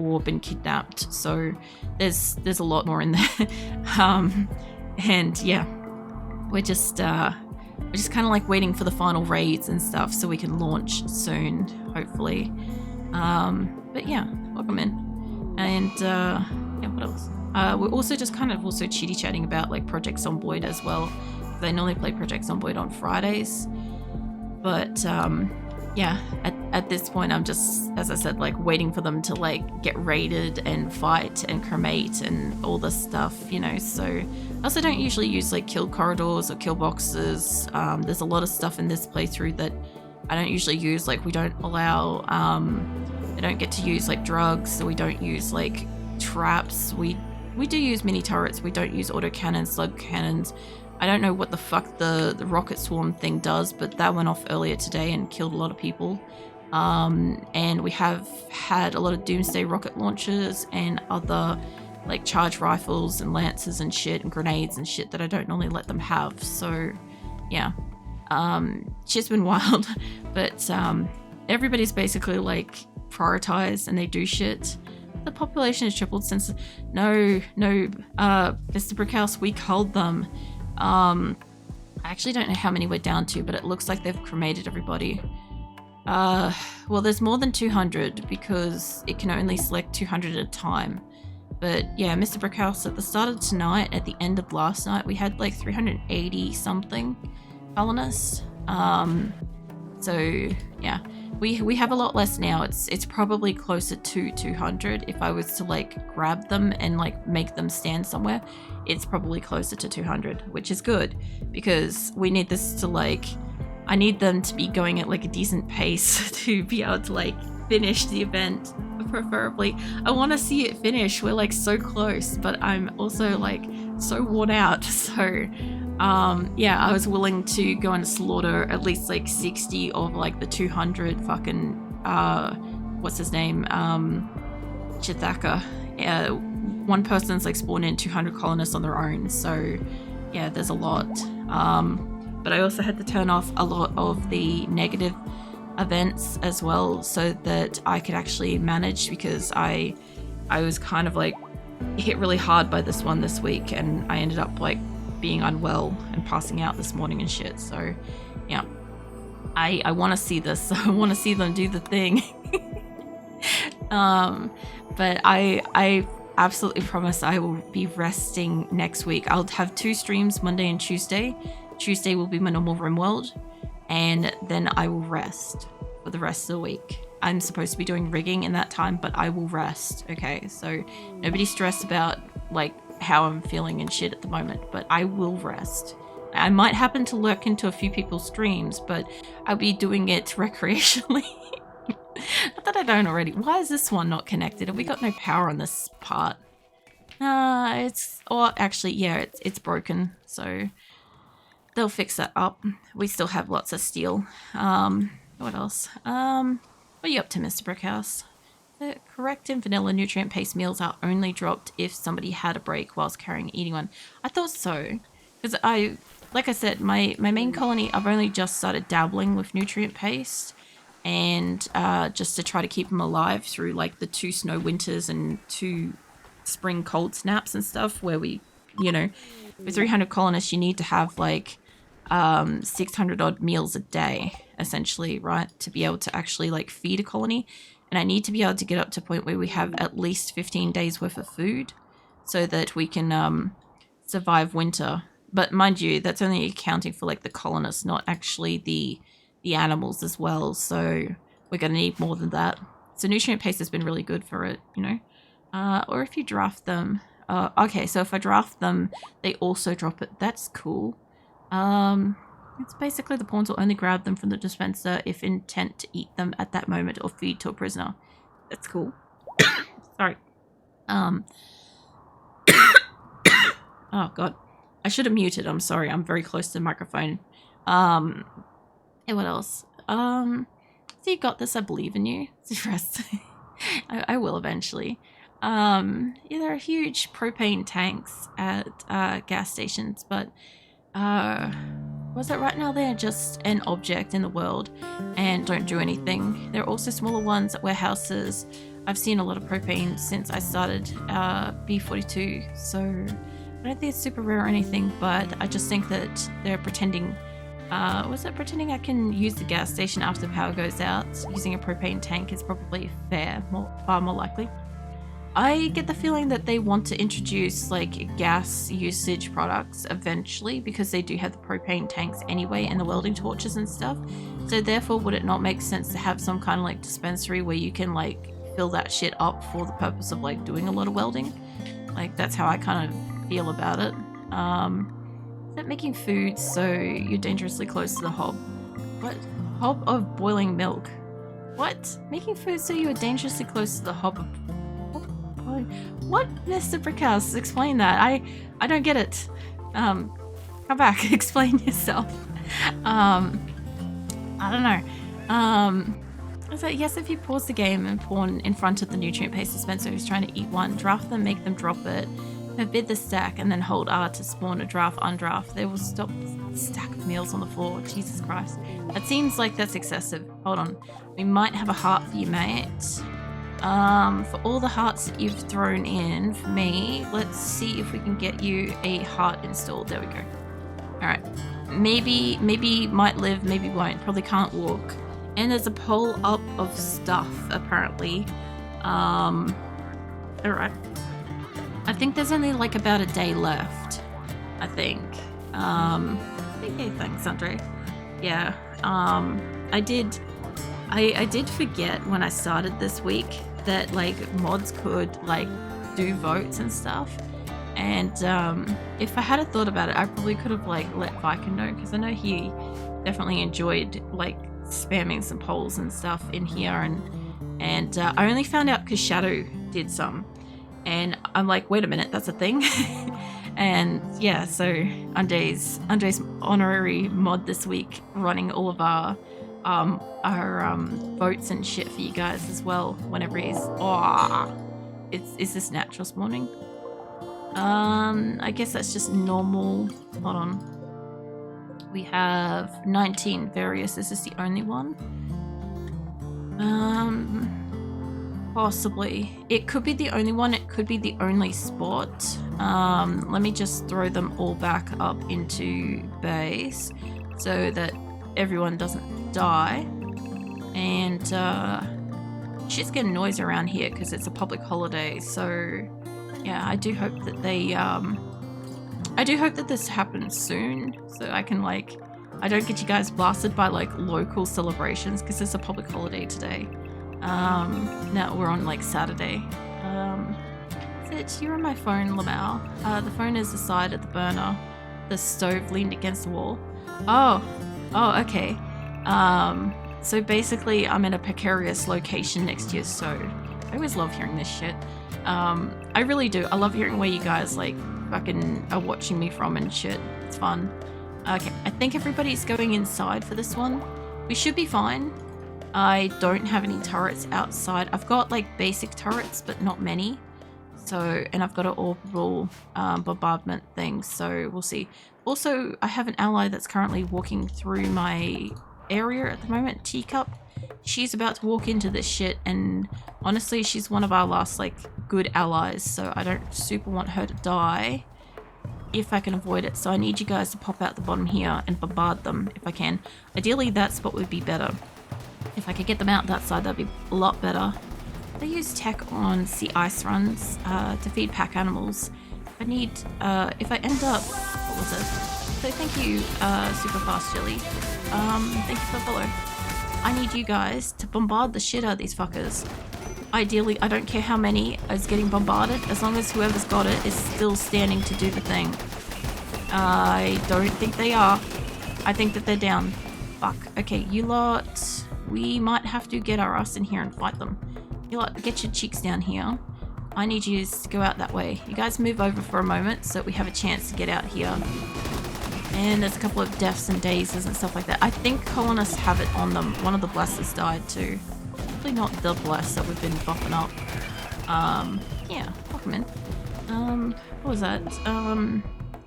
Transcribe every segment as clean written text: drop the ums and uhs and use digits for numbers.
or been kidnapped. So there's a lot more in there. And yeah, we're just kind of like waiting for the final raids and stuff so we can launch soon, hopefully. But yeah, welcome in. And yeah, what else? We're also just kind of also chitty chatting about like Project Zomboid as well. They normally play Project Zomboid on Fridays, but yeah, at this point I'm just, as I said, like waiting for them to like get raided and fight and cremate and all this stuff, you know. So I also don't usually use like kill corridors or kill boxes. There's a lot of stuff in this playthrough that I don't usually use. Like we don't allow, I don't get to use like drugs, so we don't use like traps. We do use mini turrets. We don't use autocannons, slug cannons. I don't know what the fuck the rocket swarm thing does, but that went off earlier today and killed a lot of people. And we have had a lot of doomsday rocket launchers and other like charge rifles and lances and shit and grenades and shit that I don't normally let them have. So yeah, shit's been wild, but everybody's basically like prioritized and they do shit. The population has tripled since Mr. Brickhouse, we culled them. I actually don't know how many we're down to, but it looks like they've cremated everybody. Well, there's more than 200 because it can only select 200 at a time. But yeah, Mr. Brickhouse, at the start of tonight, at the end of last night, we had like 380 something colonists. So yeah, we have a lot less now. It's probably closer to 200. If I was to like grab them and like make them stand somewhere, it's probably closer to 200, which is good because we need this to like, I need them to be going at like a decent pace to be able to like finish the event, preferably. I want to see it finish. We're like so close, but I'm also like so worn out. So yeah, I was willing to go and slaughter at least like 60 of like the 200 fucking what's his name, Chithaka. One person's like spawned in 200 colonists on their own, so yeah, there's a lot. But I also had to turn off a lot of the negative events as well so that I could actually manage, because I was kind of like hit really hard by this one this week, and I ended up like being unwell and passing out this morning and shit. So yeah, I want to see this. I want to see them do the thing. But I absolutely promise I will be resting next week. I'll have 2 streams, Monday and Tuesday. Tuesday will be my normal RimWorld, and then I will rest for the rest of the week. I'm supposed to be doing rigging in that time, but I will rest, okay? So nobody stress about like how I'm feeling and shit at the moment, but I will rest. I might happen to lurk into a few people's streams, but I'll be doing it recreationally. Not that I don't already. Why is this one not connected? Have we got no power on this part? Actually, yeah, it's broken, so they'll fix that up. We still have lots of steel. What else? What are you up to, Mr. Brickhouse? The correct and vanilla nutrient-paste meals are only dropped if somebody had a break whilst eating one. I thought so, because like I said, my main colony, I've only just started dabbling with nutrient paste, and just to try to keep them alive through like the 2 snow winters and 2 spring cold snaps and stuff, where we, you know, with 300 colonists, you need to have like 600 odd meals a day, essentially, right, to be able to actually like feed a colony. And I need to be able to get up to a point where we have at least 15 days worth of food so that we can survive winter. But mind you, that's only accounting for like the colonists, not actually the animals as well. So we're going to need more than that. So nutrient paste has been really good for it, you know. Or if you draft them. Okay, so if I draft them, they also drop it. That's cool. It's basically the pawns will only grab them from the dispenser if intent to eat them at that moment or feed to a prisoner. That's cool. Sorry. Oh god. I should have muted. I'm sorry. I'm very close to the microphone. And what else? So you got this. I believe in you. Rest. I will eventually. Yeah, there are huge propane tanks at gas stations, but was it right now they're just an object in the world and don't do anything. There are also smaller ones at warehouses, I've seen a lot of propane since I started B42, so I don't think it's super rare or anything, but I just think that they're pretending. Was it pretending I can use the gas station after the power goes out? Using a propane tank is probably far more likely. I get the feeling that they want to introduce like gas usage products eventually, because they do have the propane tanks anyway and the welding torches and stuff. So therefore, would it not make sense to have some kind of like dispensary where you can like fill that shit up for the purpose of like doing a lot of welding? Like that's how I kind of feel about it. Is that making food so you're dangerously close to the hob? What? Hob of boiling milk? What? Making food so you are dangerously close to the hob of... What, Mr. Brickhouse? Explain that. I don't get it. Come back. Explain yourself. I don't know. So yes, if you pause the game and pawn in front of the nutrient paste dispenser who's trying to eat one, draft them, make them drop it, forbid the stack, and then hold R to spawn a draft undraft. They will stop the stack of meals on the floor. Jesus Christ. That seems like that's excessive. Hold on. We might have a heart for you, mate. For all the hearts that you've thrown in for me, let's see if we can get you a heart installed. There we go. Alright. Maybe might live, maybe won't. Probably can't walk. And there's a pole up of stuff, apparently. Alright. I think there's only like about a day left. I think. Okay, thanks, Andre. Yeah. I did forget when I started this week that like mods could like do votes and stuff, and if I had thought about it, I probably could have like let Viken know, because I know he definitely enjoyed like spamming some polls and stuff in here, and I only found out because Shadow did some, and I'm like, wait a minute, that's a thing. And yeah, so Andre's honorary mod this week, running all of our votes and shit for you guys as well whenever he's... is this natural spawning? I guess that's just normal. Hold on. We have 19 various. Is this the only one? Possibly. It could be the only one. It could be the only spot. Let me just throw them all back up into base so that everyone doesn't die. And shit's getting noise around here because it's a public holiday, so yeah, I do hope that they I do hope that this happens soon, so I can like, I don't get you guys blasted by like local celebrations because it's a public holiday today. Now we're on like Saturday. You're on my phone, Lamau. The phone is the side of the burner. The stove leaned against the wall. Oh, okay. So basically I'm in a precarious location next to your stove. I always love hearing this shit. I really do. I love hearing where you guys like fucking are watching me from and shit. It's fun. Okay, I think everybody's going inside for this one. We should be fine. I don't have any turrets outside. I've got like basic turrets, but not many. So, and I've got an orbital bombardment thing, so we'll see. Also, I have an ally that's currently walking through my area at the moment, Teacup. She's about to walk into this shit, and honestly, she's one of our last like good allies, so I don't super want her to die if I can avoid it. So I need you guys to pop out the bottom here and bombard them if I can. Ideally, that spot would be better. If I could get them out that side, that'd be a lot better. They use tech on sea ice runs to feed pack animals. I need, if I end up, what was it? So thank you, Super Fast Chili. Thank you for the follow. I need you guys to bombard the shit out of these fuckers. Ideally, I don't care how many is getting bombarded, as long as whoever's got it is still standing to do the thing. I don't think they are. I think that they're down. Fuck. Okay, you lot, we might have to get our ass in here and fight them. You lot, get your cheeks down here. I need you to go out that way. You guys move over for a moment so that we have a chance to get out here. And there's a couple of deaths and dazes and stuff like that. I think colonists have it on them. One of the blessers died too. Probably not the bless that we've been buffing up. Yeah, fuck them in. What was that?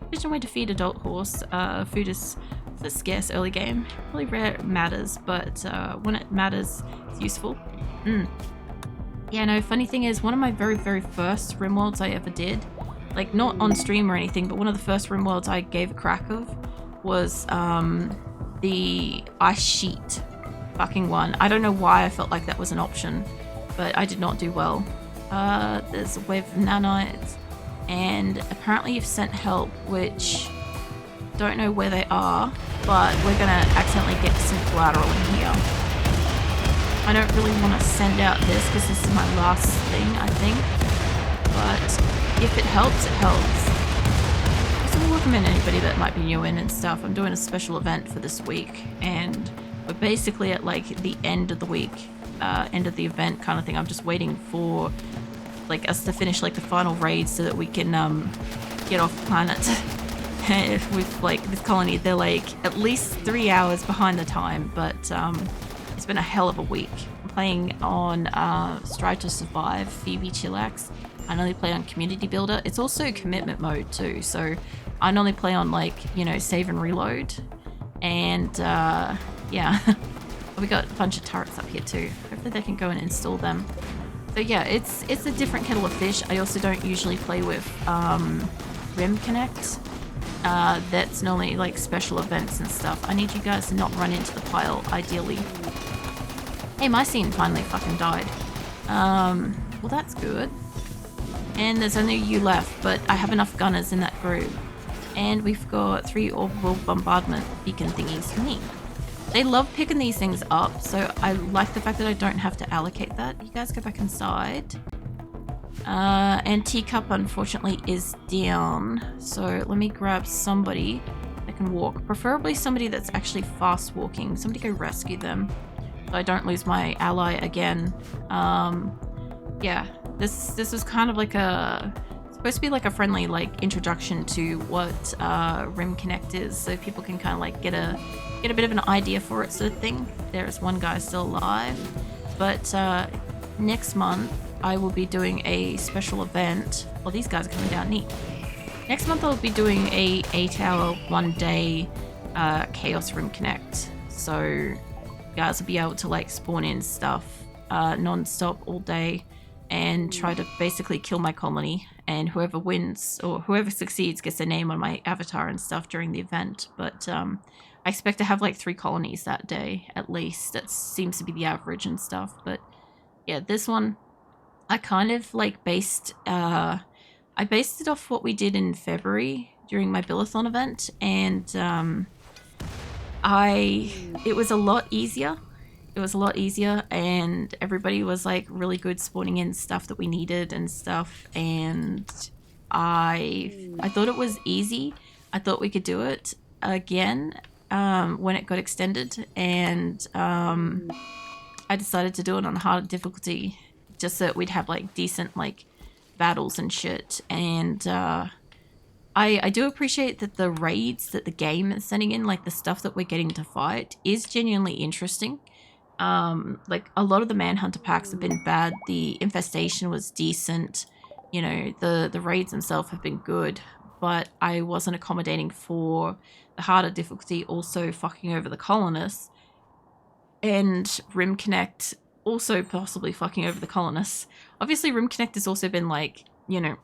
Efficient way to feed adult horse. Food is a scarce early game. Really rare it matters, but when it matters, it's useful. Yeah, no, funny thing is, one of my very, very first RimWorlds I ever did, like not on stream or anything, but one of the first RimWorlds I gave a crack of was the ice sheet fucking one. I don't know why I felt like that was an option, but I did not do well. There's a wave of nanites, and apparently you've sent help, which don't know where they are, but we're gonna accidentally get some collateral in here. I don't really want to send out this because this is my last thing, I think, but if it helps, it helps. So we'll recommend anybody that might be new in and stuff. I'm doing a special event for this week, and we're basically at like the end of the week, end of the event kind of thing. I'm just waiting for like us to finish like the final raid so that we can get off the planet. With like this colony, they're like at least 3 hours behind the time, but it's been a hell of a week. I'm playing on Strive to Survive, Phoebe, Chillax. I normally play on Community Builder. It's also commitment mode too, so I normally play on like, you know, save and reload. And yeah, we got a bunch of turrets up here too. Hopefully they can go and install them. So yeah, it's a different kettle of fish. I also don't usually play with Rimconnect. That's normally like special events and stuff. I need you guys to not run into the pile, ideally. Hey, my scene finally fucking died. Well, that's good. And there's only you left, but I have enough gunners in that group. And we've got 3 orbital bombardment beacon thingies for me. They love picking these things up, so I like the fact that I don't have to allocate that. You guys go back inside. And Teacup, unfortunately, is down. So let me grab somebody that can walk. Preferably somebody that's actually fast walking. Somebody go rescue them, so I don't lose my ally again. Yeah, this was kind of like supposed to be like a friendly like introduction to what Rimconnect is, so people can kind of like get a bit of an idea for it, sort of thing. There's one guy still alive, but next month I will be doing a special event. Well, these guys are coming down neat. Next month I'll be doing a 8-hour, 1-day Chaos Rimconnect. So you guys will be able to like spawn in stuff non-stop all day and try to basically kill my colony. And whoever wins or whoever succeeds gets their name on my avatar and stuff during the event. But I expect to have like 3 colonies that day at least. That seems to be the average and stuff. But yeah, this one I kind of like based it off what we did in February during my Billathon event, and it was a lot easier. It was a lot easier, and everybody was like really good spawning in stuff that we needed and stuff, and I thought it was easy. I thought we could do it again when it got extended, and I decided to do it on harder difficulty just so that we'd have like decent like battles and shit. And I do appreciate that the raids that the game is sending in, like the stuff that we're getting to fight, is genuinely interesting. Like a lot of the Manhunter packs have been bad. The Infestation was decent. You know, the raids themselves have been good, but I wasn't accommodating for the harder difficulty also fucking over the colonists, and Rimconnect also possibly fucking over the colonists. Obviously Rimconnect has also been like, you know,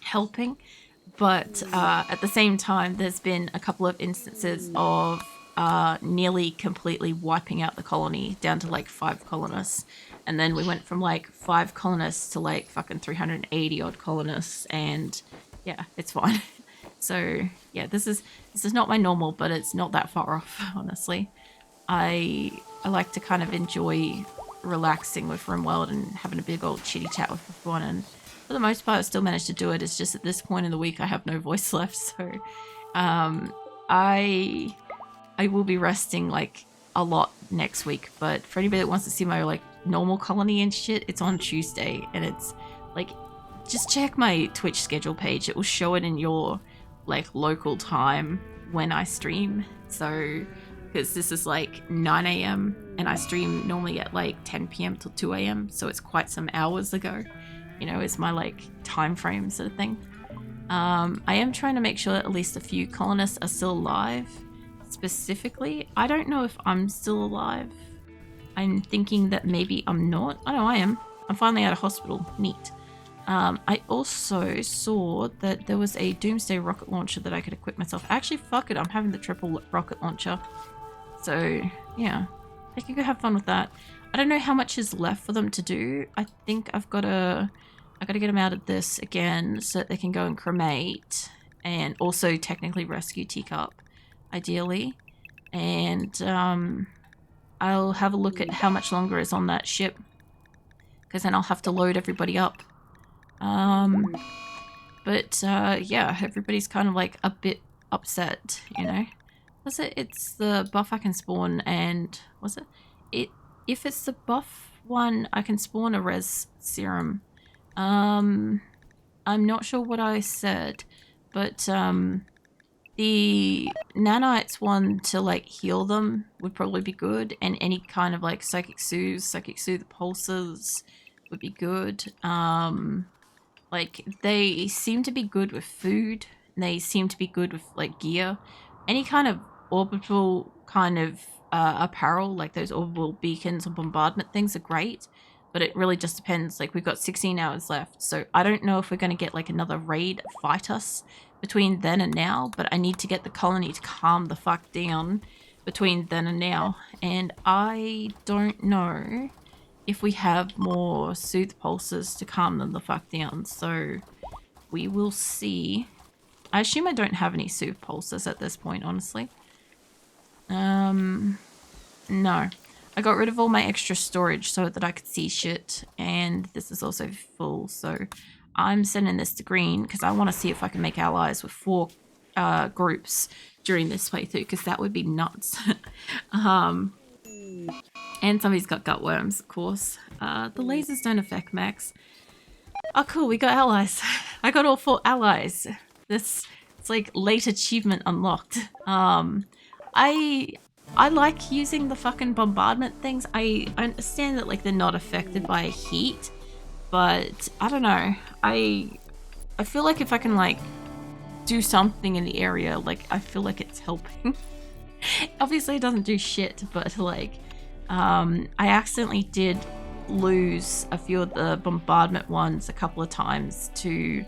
helping, but at the same time there's been a couple of instances of nearly completely wiping out the colony down to like 5 colonists, and then we went from like 5 colonists to like fucking 380 odd colonists, and yeah, it's fine. So yeah, this is not my normal, but it's not that far off, honestly. I like to kind of enjoy relaxing with RimWorld and having a big old chitty chat with everyone, and for the most part I still managed to do it. It's just at this point in the week I have no voice left, so I will be resting like a lot next week. But for anybody that wants to see my like normal colony and shit, it's on Tuesday, and it's like, just check my Twitch schedule page. It will show it in your like local time when I stream. So because this is like 9 a.m. and I stream normally at like 10 p.m. till 2 a.m. So it's quite some hours ago, you know, is my like time frame sort of thing. I am trying to make sure that at least a few colonists are still alive. Specifically, I don't know if I'm still alive. I'm thinking that maybe I'm not. Oh no, I am. I'm finally out of hospital. Neat. I also saw that there was a Doomsday rocket launcher that I could equip myself. Actually, fuck it, I'm having the triple rocket launcher. So, yeah. They can go have fun with that. I don't know how much is left for them to do. I think I gotta get them out of this again so that they can go and cremate. And also technically rescue Teacup, ideally. And, I'll have a look at how much longer is on that ship. Because then I'll have to load everybody up. Yeah, everybody's kind of like a bit upset, you know. Was it? It's the buff I can spawn, and was it? If it's the buff one, I can spawn a res serum. I'm not sure what I said, but the nanites one to like heal them would probably be good, and any kind of like psychic soothe pulses would be good. Like, they seem to be good with food, and they seem to be good with, like, gear. Any kind of orbital kind of apparel, like those orbital beacons or bombardment things are great, but it really just depends. Like, we've got 16 hours left, so I don't know if we're going to get, like, another raid fight us between then and now, but I need to get the colony to calm the fuck down between then and now, and I don't know if we have more soothe pulses to calm them the fuck down, so we will see. I assume I don't have any soothe pulses at this point, honestly. No. I got rid of all my extra storage so that I could see shit, and this is also full, so I'm sending this to green because I want to see if I can make allies with 4 groups during this playthrough, because that would be nuts. And somebody's got gut worms, of course. The lasers don't affect Max. Oh, cool, we got allies. I got all 4 allies. It's like late achievement unlocked. I like using the fucking bombardment things. I understand that like they're not affected by heat, but I don't know. I feel like if I can like do something in the area, like I feel like it's helping. Obviously it doesn't do shit, but like I accidentally did lose a few of the bombardment ones a couple of times to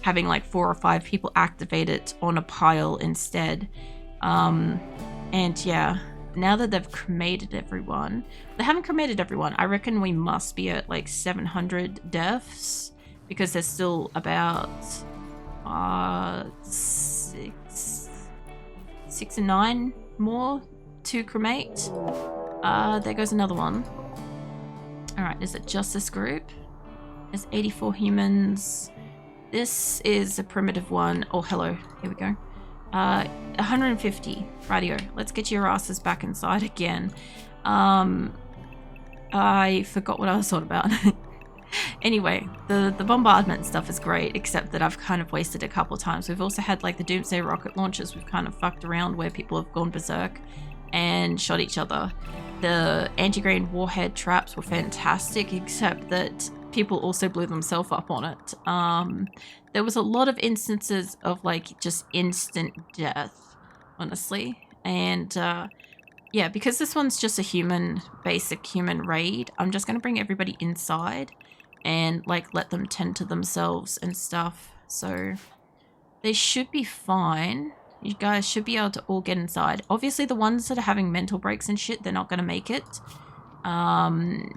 having like 4 or 5 people activate it on a pile instead. And yeah, now that they've cremated everyone, they haven't cremated everyone. I reckon we must be at like 700 deaths because there's still about 6 and 9 more to cremate. There goes another one. Alright, is it just this group? There's 84 humans. This is a primitive one. Oh, hello. Here we go. 150. Radio. Let's get your asses back inside again. I forgot what I was thought about. Anyway, the bombardment stuff is great, except that I've kind of wasted a couple of times. We've also had like the Doomsday rocket launchers. We've kind of fucked around where people have gone berserk and shot each other. The anti-grain warhead traps were fantastic, except that people also blew themselves up on it. There was a lot of instances of like just instant death, honestly. And yeah, because this one's just a basic human raid, I'm just going to bring everybody inside and like let them tend to themselves and stuff. So they should be fine. You guys should be able to all get inside. Obviously the ones that are having mental breaks and shit, they're not going to make it.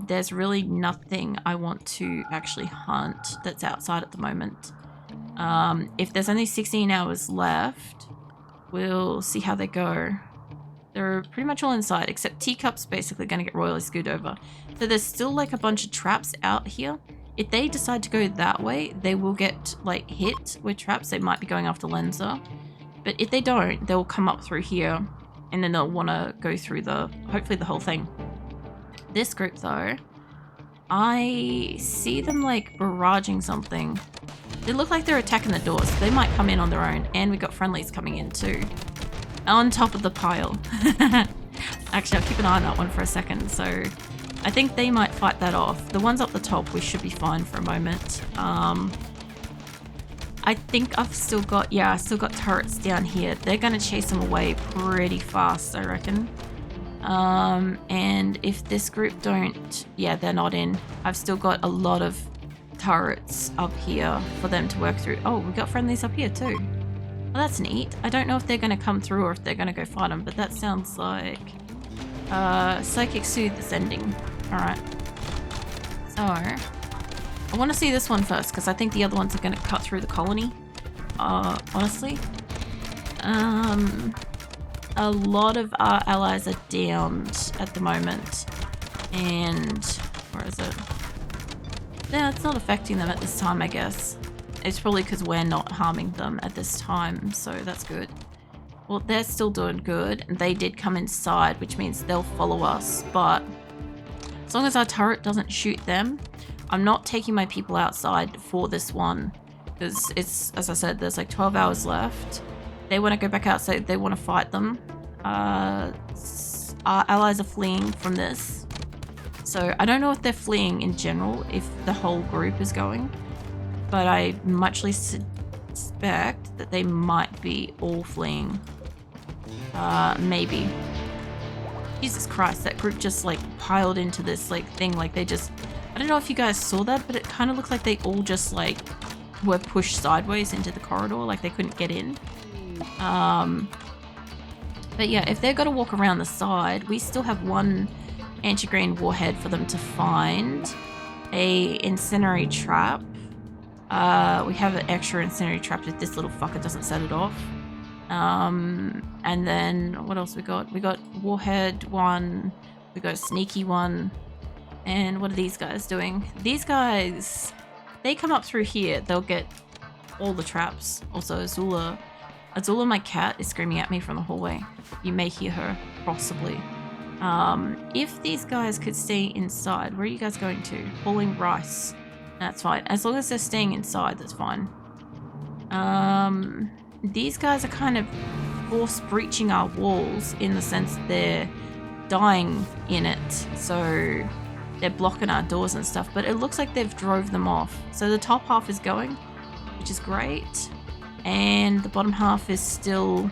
There's really nothing I want to actually hunt that's outside at the moment. If there's only 16 hours left, we'll see how they go. They're pretty much all inside, except Teacup's basically going to get royally screwed over. So there's still like a bunch of traps out here. If they decide to go that way, they will get like hit with traps. They might be going after Lenza. But if they don't, they'll come up through here and then they'll want to go through hopefully the whole thing. This group though, I see them like barraging something. They look like they're attacking the doors. They might come in on their own, and we got friendlies coming in too. On top of the pile. Actually, I'll keep an eye on that one for a second. So I think they might fight that off. The ones up the top, we should be fine for a moment. I think I've still got, yeah, I still got turrets down here. They're going to chase them away pretty fast, I reckon. And if this group don't, yeah, they're not in. I've still got a lot of turrets up here for them to work through. Oh, we got friendlies up here too. Well, that's neat. I don't know if they're going to come through or if they're going to go fight them, but that sounds like Psychic Soothe is ending. Alright. So, I want to see this one first because I think the other ones are going to cut through the colony. Honestly. A lot of our allies are downed at the moment. And, where is it? Yeah, it's not affecting them at this time, I guess. It's probably because we're not harming them at this time, so that's good. Well, they're still doing good, and they did come inside, which means they'll follow us, but as long as our turret doesn't shoot them, I'm not taking my people outside for this one, because it's, as I said, there's like 12 hours left. They want to go back outside, they want to fight them. Our allies are fleeing from this, so I don't know if they're fleeing in general, if the whole group is going. But I muchly suspect that they might be all fleeing. Maybe. Jesus Christ, that group just like piled into this like thing, like they just... I don't know if you guys saw that, but it kind of looked like they all just like were pushed sideways into the corridor, like they couldn't get in. But yeah, if they're gonna walk around the side, we still have one anti-grain warhead for them to find. A incendiary trap. We have an extra incendiary trap if this little fucker doesn't set it off. And then what else we got? We got warhead one, we got a sneaky one, and what are these guys doing? These guys, they come up through here, they'll get all the traps. Also, Azula, my cat, is screaming at me from the hallway. You may hear her, possibly. If these guys could stay inside, where are you guys going to? Hauling rice. That's fine. As long as they're staying inside, that's fine. These guys are kind of force breaching our walls in the sense they're dying in it. So they're blocking our doors and stuff, but it looks like they've drove them off. So the top half is going, which is great. And the bottom half is still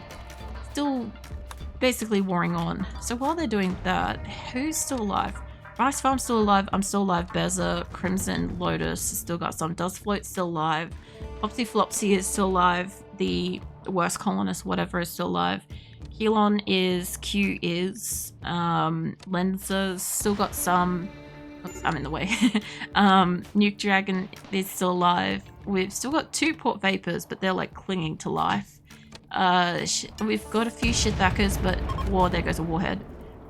basically warring on. So while they're doing that, who's still alive? Rice Farm's still alive, I'm still alive, Beza, Crimson, Lotus still got some, Dustfloat's still alive, Flopsy Flopsy is still alive, the worst colonist, whatever, is still alive, Helon is, Q is, Lenza's still got some, oops, I'm in the way, Nuke Dragon is still alive, we've still got 2 Port Vapors, but they're like clinging to life, we've got a few shitbackers, but, whoa, there goes a warhead.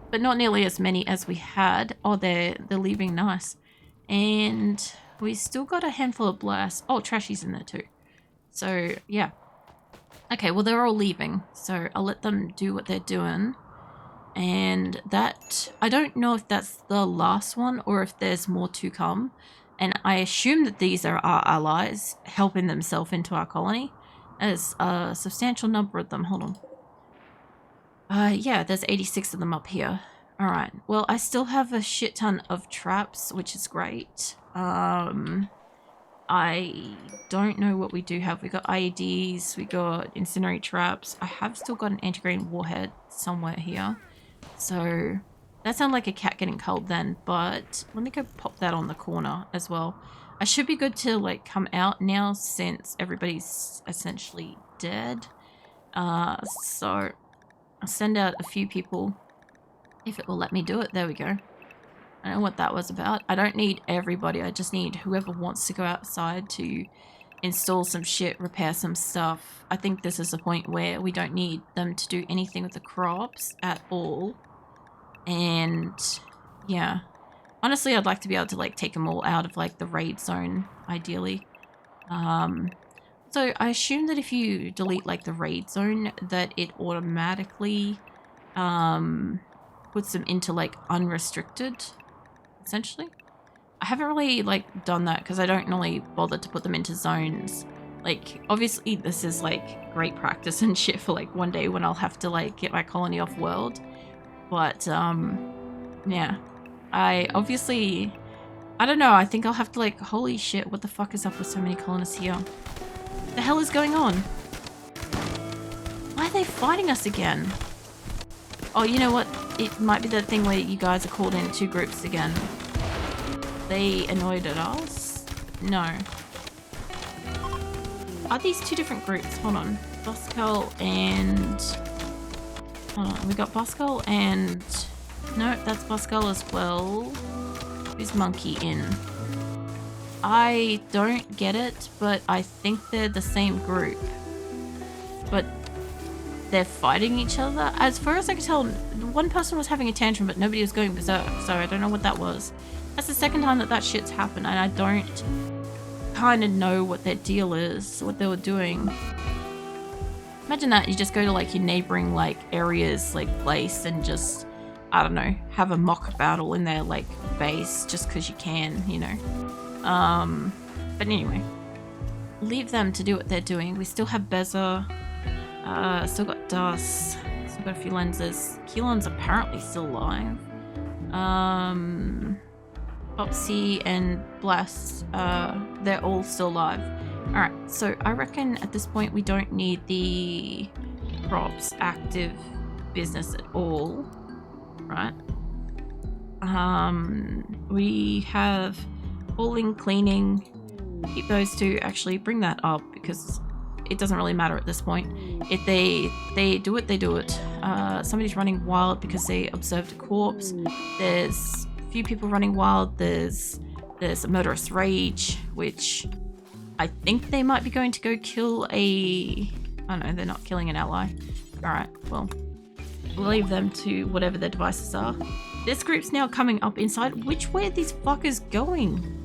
But not nearly as many as we had. Oh, they're leaving, nice. And we still got a handful of blasts. Oh, Trashy's in there too. So, yeah. Okay, well, they're all leaving. So I'll let them do what they're doing. And that, I don't know if that's the last one or if there's more to come. And I assume that these are our allies helping themselves into our colony. There's a substantial number of them. Hold on. Yeah, there's 86 of them up here. Alright, well, I still have a shit ton of traps, which is great. I don't know what we do have. We got IEDs, we got incendiary traps. I have still got an anti-grain warhead somewhere here. So, that sounded like a cat getting cold then, but let me go pop that on the corner as well. I should be good to, like, come out now since everybody's essentially dead. So... I'll send out a few people if it will let me do it. There we go. I don't know what that was about. I don't need everybody. I just need whoever wants to go outside to install some shit, repair some stuff. I think this is the point where we don't need them to do anything with the crops at all. And yeah, honestly, I'd like to be able to like take them all out of like the raid zone, ideally. So I assume that if you delete like the raid zone, that it automatically puts them into like unrestricted, essentially. I haven't really like done that because I don't normally bother to put them into zones. Like obviously this is like great practice and shit for like one day when I'll have to like get my colony off world. But yeah, I don't know, I think I'll have to like, holy shit, what the fuck is up with so many colonists here? What the hell is going on? Why are they fighting us again? Oh, you know what? It might be that thing where you guys are called in 2 groups again. They annoyed at us? No. Are these 2 different groups? Hold on. Boscal and... Hold on. We got Boscal and... No, that's Boscal as well. Who's Monkey in? I don't get it, but I think they're the same group. But they're fighting each other. As far as I can tell, one person was having a tantrum, but nobody was going berserk, so I don't know what that was. That's the second time that shit's happened, and I don't kind of know what their deal is, what they were doing. Imagine that, you just go to like your neighboring like areas, like place, and just, I don't know, have a mock battle in their like base just because you can, you know. But anyway, leave them to do what they're doing. We still have Beza. Still got Dus. Still got a few lenses. Keelan's apparently still alive. Popsy and Bless, they're all still alive. Alright, so I reckon at this point we don't need the crops active business at all. Right? We have hauling, cleaning. Keep those 2, actually bring that up because it doesn't really matter at this point. If they do it, they do it. Somebody's running wild because they observed a corpse. There's a few people running wild. There's a murderous rage, which I think they might be going to go kill a... Oh no, they're not killing an ally. Alright, well, we'll leave them to whatever their devices are. This group's now coming up inside. Which way are these fuckers going?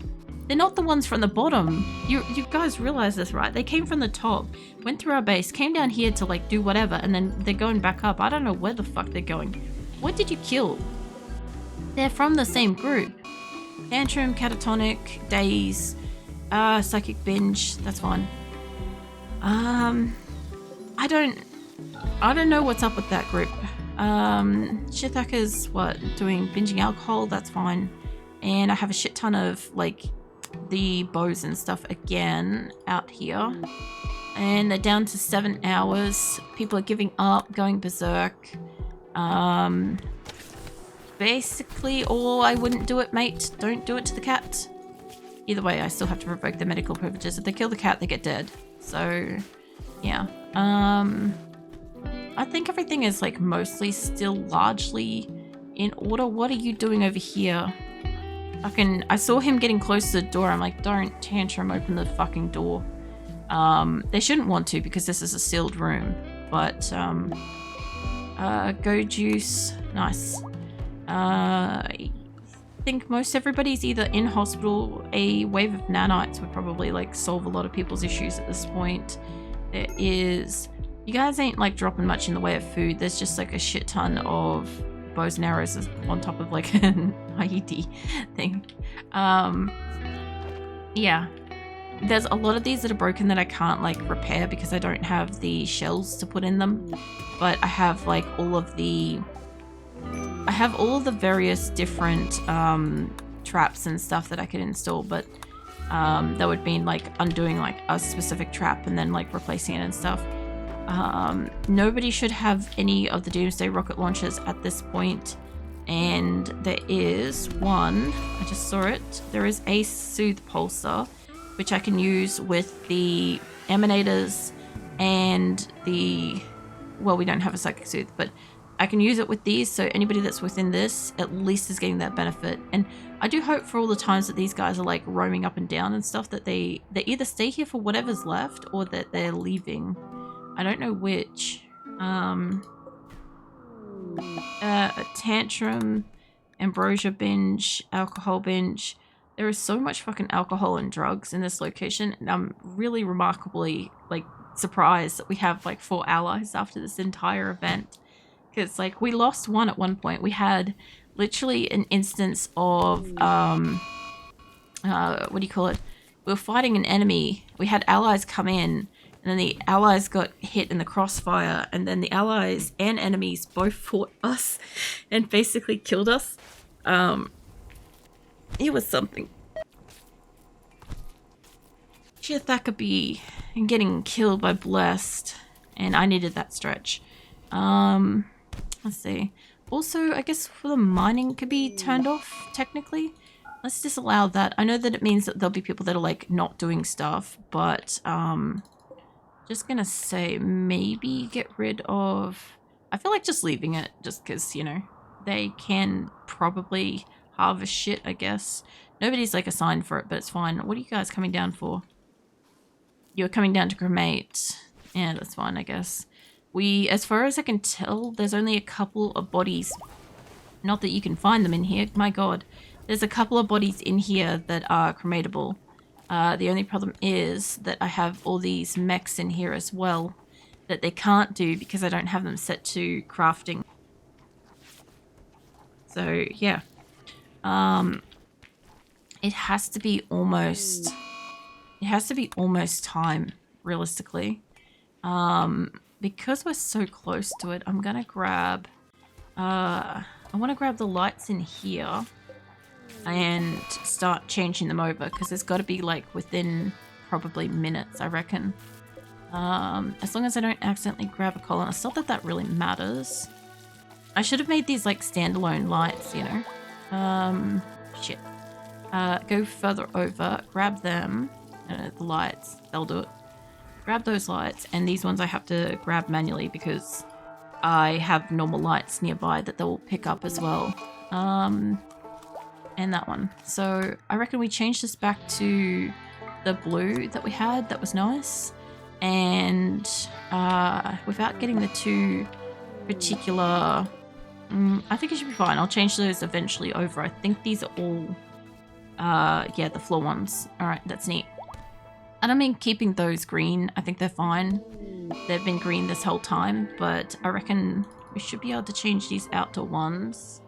They're not the ones from the bottom. You guys realize this, right? They came from the top, went through our base, came down here to like do whatever, and then they're going back up. I don't know where the fuck they're going. What did you kill? They're from the same group. Tantrum, Catatonic, Days, Psychic Binge. That's fine. I don't know what's up with that group. Shithaker's what? Doing binging alcohol. That's fine. And I have a shit ton of like the bows and stuff again out here, and they're down to 7 hours. People are giving up, going berserk. Basically, or I wouldn't do it, mate. Don't do it to the cat. Either way, I still have to revoke their medical privileges. If they kill the cat, they get dead. So yeah, I think everything is like mostly still largely in order. What are you doing over here? I saw him getting close to the door. I'm like, don't tantrum, open the fucking door. They shouldn't want to because this is a sealed room. But, go juice. Nice. I think most everybody's either in hospital. A wave of nanites would probably like solve a lot of people's issues at this point. There is... You guys ain't like dropping much in the way of food. There's just like a shit ton of bows and arrows on top of like an IED thing. Yeah, there's a lot of these that are broken that I can't like repair because I don't have the shells to put in them, but I have like all of the various different traps and stuff that I could install, but that would mean like undoing like a specific trap and then like replacing it and stuff. Nobody should have any of the Doomsday rocket launchers at this point, and there is one, I just saw it, there is a Soothe Pulsar, which I can use with the Emanators and the, well, we don't have a Psychic Soothe, but I can use it with these, so anybody that's within this at least is getting that benefit. And I do hope for all the times that these guys are like roaming up and down and stuff that they either stay here for whatever's left or that they're leaving. I don't know which. Tantrum, Ambrosia binge, alcohol binge. There is so much fucking alcohol and drugs in this location, and I'm really remarkably like surprised that we have like 4 allies after this entire event. Because like we lost one at one point. We had literally an instance of what do you call it? We were fighting an enemy. We had allies come in, and then the allies got hit in the crossfire, and then the allies and enemies both fought us and basically killed us. It was something. Thackerby and getting killed by Blessed, and I needed that stretch. Let's see. Also, I guess for the mining could be turned off, technically. Let's disallow that. I know that it means that there'll be people that are, like, not doing stuff, but, just gonna say maybe get rid of... I feel like just leaving it, just because, you know, they can probably harvest shit, I guess. Nobody's, like, assigned for it, but it's fine. What are you guys coming down for? You're coming down to cremate. Yeah, that's fine, I guess. As far as I can tell, there's only a couple of bodies. Not that you can find them in here. My god. There's a couple of bodies in here that are crematable. The only problem is that I have all these mechs in here as well that they can't do because I don't have them set to crafting. So, yeah. It has to be almost... It has to be almost time, realistically. Because we're so close to it, I'm gonna grab... I want to grab the lights in here and start changing them over because there's got to be like within probably minutes, I reckon. As long as I don't accidentally grab a colonist. Not that that really matters. I should have made these like standalone lights, you know. Shit. Go further over, grab them. The lights, they'll do it. Grab those lights, and these ones I have to grab manually because I have normal lights nearby that they'll pick up as well. And that one. So I reckon we change this back to the blue that we had. That was nice. And without getting the two particular... I think it should be fine. I'll change those eventually over. I think these are all... yeah, the floor ones. Alright, that's neat. I don't mean keeping those green. I think they're fine. They've been green this whole time, but I reckon we should be able to change these out to ones.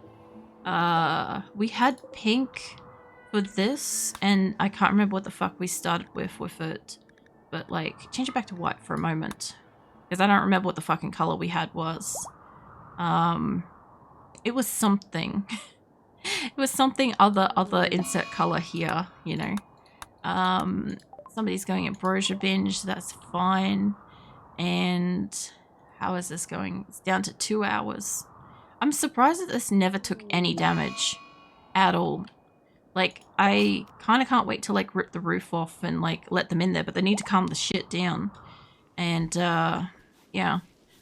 We had pink for this, and I can't remember what the fuck we started with it. But, like, change it back to white for a moment. Because I don't remember what the fucking color we had was. It was something. It was something other insert color here, you know. Somebody's going ambrosia binge, that's fine. And how is this going? It's down to 2 hours. I'm surprised that this never took any damage at all. Like, I kind of can't wait to, like, rip the roof off and, like, let them in there, but they need to calm the shit down. And, yeah.